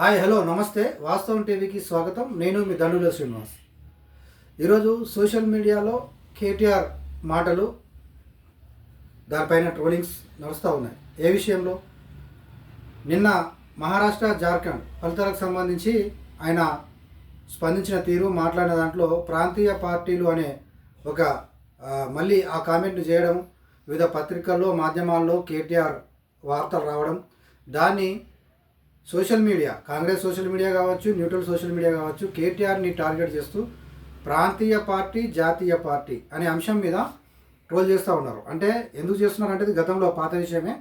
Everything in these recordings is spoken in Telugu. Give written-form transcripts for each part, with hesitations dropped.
హాయ్ హలో నమస్తే వాస్తవం టీవీకి స్వాగతం. నేను మీ దండుల శ్రీనివాస్. ఈరోజు సోషల్ మీడియాలో కేటీఆర్ మాటలు, దానిపైన ట్రోలింగ్స్ నడుస్తూ ఉన్నాయి. ఏ విషయంలో? నిన్న మహారాష్ట్ర జార్ఖండ్ ఫలితాలకు సంబంధించి ఆయన స్పందించిన తీరు, మాట్లాడిన దాంట్లో ప్రాంతీయ పార్టీలు అనే ఒక మళ్ళీ ఆ కామెంట్ను చేయడం, వివిధ పత్రికల్లో మాధ్యమాల్లో కేటీఆర్ వార్తలు రావడం, దాన్ని social media, Congress social media కావచ్చు, న్యూట్రల్ సోషల్ మీడియా కావచ్చు, కేటీఆర్ని టార్గెట్ చేస్తూ ప్రాంతీయ పార్టీ, జాతీయ పార్టీ అనే అంశం మీద ట్రోల్ చేస్తూ ఉన్నారు. అంటే ఎందుకు చేస్తున్నారంటే ఇది గతంలో పాత విషయమే.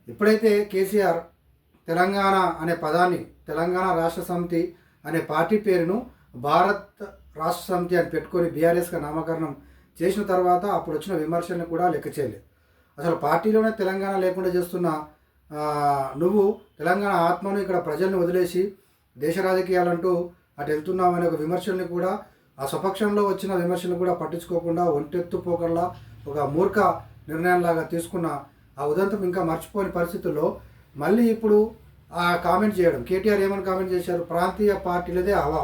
ఎప్పుడైతే కేసీఆర్ తెలంగాణ అనే పదాన్ని, తెలంగాణ రాష్ట్ర సమితి అనే పార్టీ పేరును భారత్ రాష్ట్ర సమితి అని పెట్టుకొని బీఆర్ఎస్గా నామకరణం చేసిన తర్వాత అప్పుడు వచ్చిన విమర్శలను కూడా లెక్క చేయలేదు. అసలు పార్టీలోనే తెలంగాణ లేకుండా చేస్తున్న నువ్వు తెలంగాణ ఆత్మను ఇక్కడ ప్రజల్ని వదిలేసి దేశ రాజకీయాలంటూ అటు వెళ్తున్నామనే ఒక విమర్శల్ని కూడా, ఆ స్వపక్షంలో వచ్చిన విమర్శలను కూడా పట్టించుకోకుండా ఒంటెత్తుపోకల్లా ఒక మూర్ఖ నిర్ణయంలాగా తీసుకున్న ఆ ఉదంతం ఇంకా మర్చిపోని పరిస్థితుల్లో మళ్ళీ ఇప్పుడు ఆ కామెంట్ చేయడం. కేటీఆర్ ఏమని కామెంట్ చేశారు? ప్రాంతీయ పార్టీలదే హవా,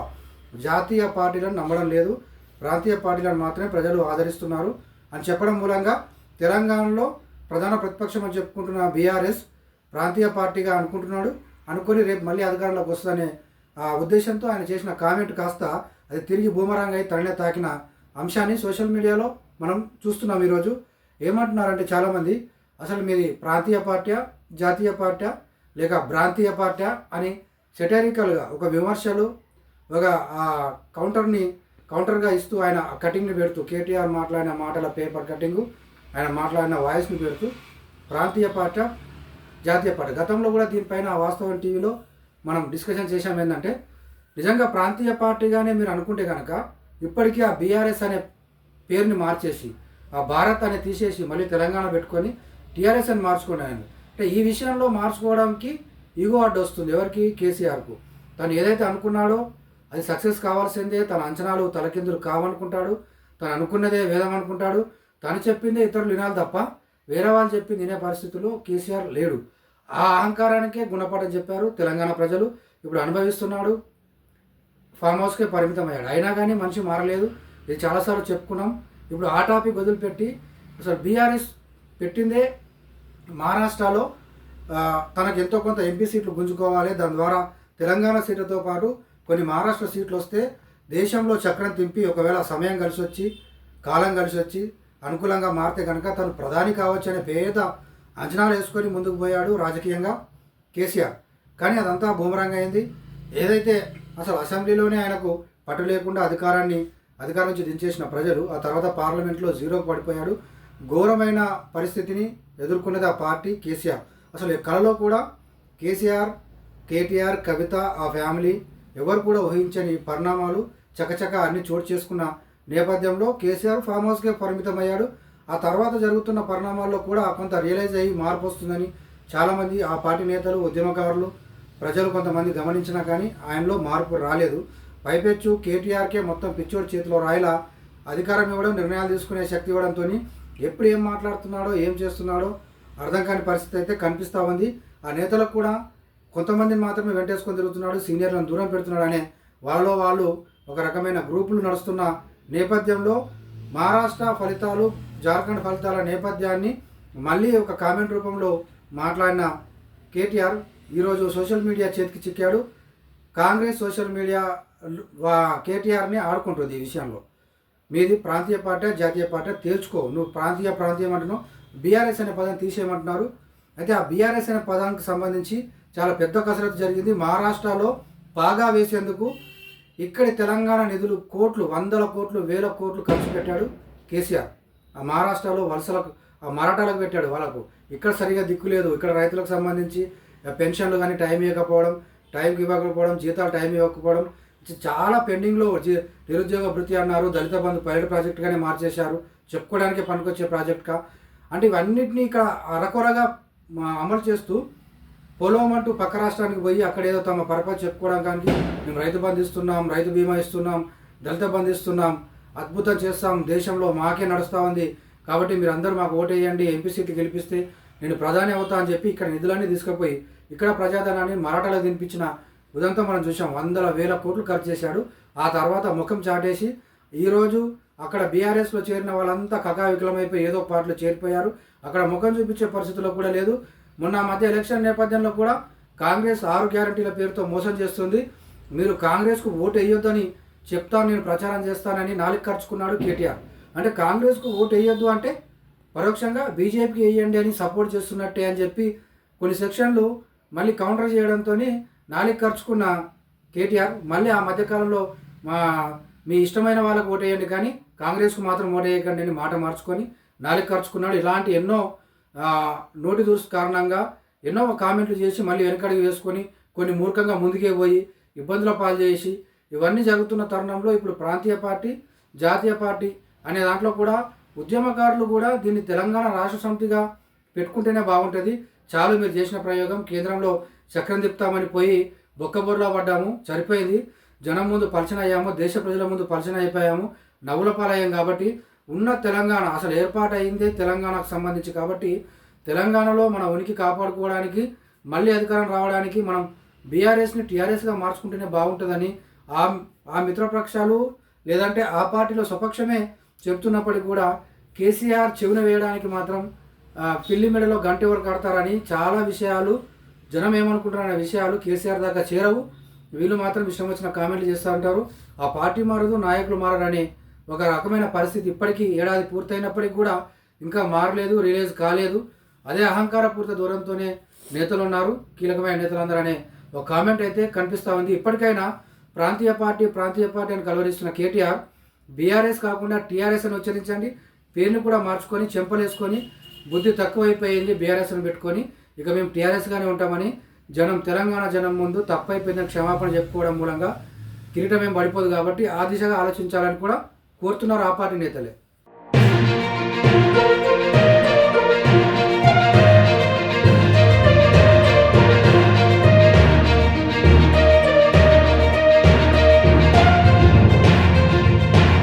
జాతీయ పార్టీలను నమ్మడం లేదు, ప్రాంతీయ పార్టీలను మాత్రమే ప్రజలు ఆదరిస్తున్నారు అని చెప్పడం మూలంగా తెలంగాణలో ప్రధాన ప్రతిపక్షం అని చెప్పుకుంటున్న బీఆర్ఎస్ ప్రాంతీయ పార్టీగా అనుకొని రేపు మళ్ళీ అధికారంలోకి వస్తుందనే ఉద్దేశంతో ఆయన చేసిన కామెంట్ కాస్త అది తిరిగి బూమరాంగ్ అయి తననే తాకిన అంశాన్ని సోషల్ మీడియాలో మనం చూస్తున్నాం. ఈరోజు ఏమంటున్నారంటే చాలామంది, అసలు మీది ప్రాంతీయ పార్టీ, జాతీయ పార్టీ లేక ప్రాంతీయ పార్టీ అని సెటరికల్గా ఒక విమర్శలు, ఒక కౌంటర్గా ఇస్తూ ఆయన కటింగ్ని పెడుతూ, కేటీఆర్ మాట్లాడిన మాటల పేపర్ కటింగు, ఆయన మాట్లాడిన వాయిస్ని పెడుతూ ప్రాంతీయ పార్టీ, జాతీయ పార్టీ. గతంలో కూడా దీనిపైన వాస్తవం టీవీలో మనం డిస్కషన్ చేసాం. ఏంటంటే నిజంగా ప్రాంతీయ పార్టీగానే మీరు అనుకుంటే కనుక ఇప్పటికీ ఆ బీఆర్ఎస్ అనే పేరుని మార్చేసి ఆ భారత్ అని తీసేసి మళ్ళీ తెలంగాణ పెట్టుకొని టీఆర్ఎస్ అని మార్చుకోండి. అంటే ఈ విషయంలో మార్చుకోవడానికి ఈగో అడ్డు వస్తుంది. ఎవరికి? కేసీఆర్కు. తను ఏదైతే అనుకున్నాడో అది సక్సెస్ కావాల్సిందే. తన అంచనాలు తలకిందులు కావనుకుంటాడు. తను అనుకున్నదే వేదం అనుకుంటాడు. తను చెప్పిందే ఇతరులు వినాలి తప్ప వేరే వాళ్ళు చెప్పింది వినే పరిస్థితుల్లో కేసీఆర్ లేడు. ఆ అహంకారానికే గుణపాఠం చెప్పారు తెలంగాణ ప్రజలు. ఇప్పుడు అనుభవిస్తున్నాడు. ఫామ్ హౌస్కే పరిమితమయ్యాడు. అయినా కానీ మనిషి మారలేదు. ఇది చాలాసార్లు చెప్పుకున్నాం. ఇప్పుడు ఆ టాపిక్ వదిలిపెట్టి అసలు బీఆర్ఎస్ పెట్టిందే మహారాష్ట్రలో తనకు ఎంతో కొంత ఎంపీ సీట్లు గుంజుకోవాలి, దాని ద్వారా తెలంగాణ సీట్లతో పాటు కొన్ని మహారాష్ట్ర సీట్లు వస్తే దేశంలో చక్రం తింపి ఒకవేళ సమయం కలిసి వచ్చి, కాలం కలిసి వచ్చి అనుకూలంగా మారితే కనుక తను ప్రధాని కావచ్చు అనే పేద అంచనాలు వేసుకొని ముందుకు పోయాడు రాజకీయంగా కేసీఆర్. కానీ అదంతా బూమరాంగ్ అయింది. ఏదైతే అసలు అసెంబ్లీలోనే ఆయనకు పట్టు లేకుండా అధికారం నుంచి దించేసిన ప్రజలు, ఆ తర్వాత పార్లమెంట్లో జీరోకు పడిపోయాడు. ఘోరమైన పరిస్థితిని ఎదుర్కొన్నది ఆ పార్టీ, కేసీఆర్. అసలు కళలో కూడా కేటీఆర్, కవిత, ఆ ఫ్యామిలీ ఎవరు కూడా ఊహించని పరిణామాలు చకచక అన్ని చోటు చేసుకున్న నేపథ్యంలో కేసీఆర్ ఫామ్ హౌస్కే పరిమితమయ్యాడు. ఆ తర్వాత జరుగుతున్న పరిణామాల్లో కూడా కొంత రియలైజ్ అయ్యి మార్పు వస్తుందని చాలామంది ఆ పార్టీ నేతలు, ఉద్యమకారులు, ప్రజలు కొంతమంది గమనించినా కానీ ఆయనలో మార్పు రాలేదు. పైపెచ్చు కేటీఆర్కే మొత్తం పిచ్చోడి చేతిలో రాయిలా అధికారం ఇవ్వడం, నిర్ణయాలు తీసుకునే శక్తి ఇవ్వడంతో ఎప్పుడు ఏం మాట్లాడుతున్నాడో, ఏం చేస్తున్నాడో అర్థం కాని పరిస్థితి అయితే కనిపిస్తూ ఉంది. ఆ నేతలకు కూడా కొంతమందిని మాత్రమే వెంటేసుకొని తిరుగుతున్నాడు, సీనియర్లను దూరం పెడుతున్నాడు అనే వాళ్ళు ఒక రకమైన గ్రూపులు నడుస్తున్న నేపథ్యంలో మహారాష్ట్ర ఫలితాలు, జార్ఖండ్ ఫలితాల నేపథ్యాన్ని మళ్ళీ ఒక కామెంట్ రూపంలో మాట్లాడిన కేటీఆర్ ఈరోజు సోషల్ మీడియా చేతికి చిక్కాడు. కాంగ్రెస్ సోషల్ మీడియా కేటీఆర్ని ఆడుకుంటుంది ఈ విషయంలో. మీది ప్రాంతీయ పార్టీ, జాతీయ పార్టీ తేల్చుకో. నువ్వు ప్రాంతీయం అంటున్నావు, బీఆర్ఎస్ అనే పదం తీసేయమంటున్నారు. అయితే ఆ బీఆర్ఎస్ అనే పదానికి సంబంధించి చాలా పెద్ద కసరత్తు జరిగింది. మహారాష్ట్రలో బాగా వేసేందుకు ఇక్కడి తెలంగాణ నిధులు కోట్లు, వందల కోట్లు, వేల కోట్లు ఖర్చు పెట్టాడు కేసీఆర్. ఆ మహారాష్ట్రలో వలసలకు, ఆ మరాఠాలకు పెట్టాడు. వాళ్ళకు ఇక్కడ సరిగా దిక్కు లేదు. ఇక్కడ రైతులకు సంబంధించి పెన్షన్లు కానీ టైంకి ఇవ్వకపోవడం, జీతాలు టైం ఇవ్వకపోవడం, చాలా పెండింగ్లో నిరుద్యోగ భృతి అన్నారు. దళిత బంధు పైలట్ ప్రాజెక్టుగానే మార్చేశారు, చెప్పుకోవడానికి పనికొచ్చే ప్రాజెక్టుగా. అంటే ఇవన్నిటినీ ఇక్కడ అరకొరగా అమలు చేస్తూ పొలం అంటూ పక్క రాష్ట్రానికి పోయి అక్కడ ఏదో తమ పర్పస్ చెప్పుకోవడానికి మేము రైతు బంధు ఇస్తున్నాం, రైతు బీమా ఇస్తున్నాం, దళిత బంధు ఇస్తున్నాం, అద్భుతం చేస్తాం, దేశంలో మాకే నడుస్తూ ఉంది, కాబట్టి మీరు అందరూ మాకు ఓటేయండి, ఎంపీ సీట్లు గెలిపిస్తే నేను ప్రధాని అవుతా అని చెప్పి ఇక్కడ నిధులన్నీ తీసుకుపోయి ఇక్కడ ప్రజాధనాన్ని మరాఠాలకు తినిపించిన ఉదంతా మనం చూసాం. వందల వేల కోట్లు ఖర్చు చేశాడు. ఆ తర్వాత ముఖం చాటేసి ఈరోజు అక్కడ బీఆర్ఎస్లో చేరిన వాళ్ళంతా కకావికలమైపోయి ఏదో పార్టీలో చేరిపోయారు. అక్కడ ముఖం చూపించే పరిస్థితుల్లో కూడా లేదు. మొన్న మధ్య ఎలక్షన్ నేపథ్యంలో కూడా కాంగ్రెస్ 6 గ్యారంటీల పేరుతో మోసం చేస్తుంది, మీరు కాంగ్రెస్కు ఓటు వేయొద్దని చెప్తాను, నేను ప్రచారం చేస్తానని నాలుగు ఖర్చుకున్నాడు కేటీఆర్. అంటే కాంగ్రెస్కు ఓటు వేయొద్దు అంటే పరోక్షంగా బీజేపీకి వేయండి అని సపోర్ట్ చేస్తున్నట్టే అని చెప్పి కొన్ని సెక్షన్లు మళ్ళీ కౌంటర్ చేయడంతో నాలుగు ఖర్చుకున్న కేటీఆర్ మళ్ళీ ఆ మధ్యకాలంలో మీ ఇష్టమైన వాళ్ళకు ఓటు వేయండి కానీ కాంగ్రెస్కు మాత్రం ఓటు వేయకండి అని మాట మార్చుకొని నాలుగు ఖర్చుకున్నాడు. ఇలాంటి ఎన్నో నోటి దూర్స్ కారణంగా ఎన్నో కామెంట్లు చేసి మళ్ళీ వెనకడికి వేసుకొని కొన్ని మూర్ఖంగా ముందుకే పోయి ఇబ్బందుల పాలు చేసి ఇవన్నీ జరుగుతున్న తరుణంలో ఇప్పుడు ప్రాంతీయ పార్టీ, జాతీయ పార్టీ అనే దాంట్లో కూడా ఉద్యమకారులు కూడా దీన్ని తెలంగాణ రాష్ట్ర సమితిగా పెట్టుకుంటేనే బాగుంటుంది, చాలు మీరు చేసిన ప్రయోగం, కేంద్రంలో చక్రం తిప్పుతామని పోయి బొక్కబొర్రలో పడ్డాము, సరిపోయింది, జనం ముందు పలచన అయ్యాము, దేశ ప్రజల ముందు పలచన అయిపోయాము, నవ్వుల పాలయ్యాం. కాబట్టి ఉన్న తెలంగాణ అసలు ఏర్పాటు అయిందే తెలంగాణకు సంబంధించి. కాబట్టి తెలంగాణలో మన ఉనికి కాపాడుకోవడానికి మళ్ళీ అధికారం రావడానికి మనం బీఆర్ఎస్ని టీఆర్ఎస్గా మార్చుకుంటేనే బాగుంటుందని ఆ మిత్రపక్షాలు లేదంటే ఆ పార్టీలో స్వపక్షమే చెప్తున్నప్పటికీ కూడా కేసీఆర్ చెవిన వేయడానికి మాత్రం పిల్లి మెడలో గంట ఎవరు కడతారని చాలా విషయాలు జనం ఏమనుకుంటారనే విషయాలు కేసీఆర్ దాకా చేరవు. వీళ్ళు మాత్రం ఇష్టం వచ్చిన కామెంట్లు చేస్తూ ఉంటారు. ఆ పార్టీ మారదు, నాయకులు మారని ఒక రకమైన పరిస్థితి ఇప్పటికీ ఏడాది పూర్తయినప్పటికీ కూడా ఇంకా మారలేదు, రిలీజ్ కాలేదు. అదే అహంకారపూరిత దూరంతోనే నేతలు ఉన్నారు, కీలకమైన నేతలందరూ అనే ఒక కామెంట్ అయితే కనిపిస్తూ ఉంది. ఇప్పటికైనా ప్రాంతీయ పార్టీ అని కలవరిస్తున్న కేటీఆర్ బీఆర్ఎస్ కాకుండా టీఆర్ఎస్ అని ఉచ్చరించండి, పేరుని కూడా మార్చుకొని చెంపలేసుకొని బుద్ధి తక్కువైపోయింది బీఆర్ఎస్ అని పెట్టుకొని ఇక మేము టీఆర్ఎస్గానే ఉంటామని తెలంగాణ జనం ముందు తప్పైపోయిందని క్షమాపణ చెప్పుకోవడం మూలంగా కిరీటం ఏం పడిపోదు. కాబట్టి ఆ దిశగా ఆలోచించాలని కూడా కోరుతున్నారు ఆ పార్టీ నేతలే.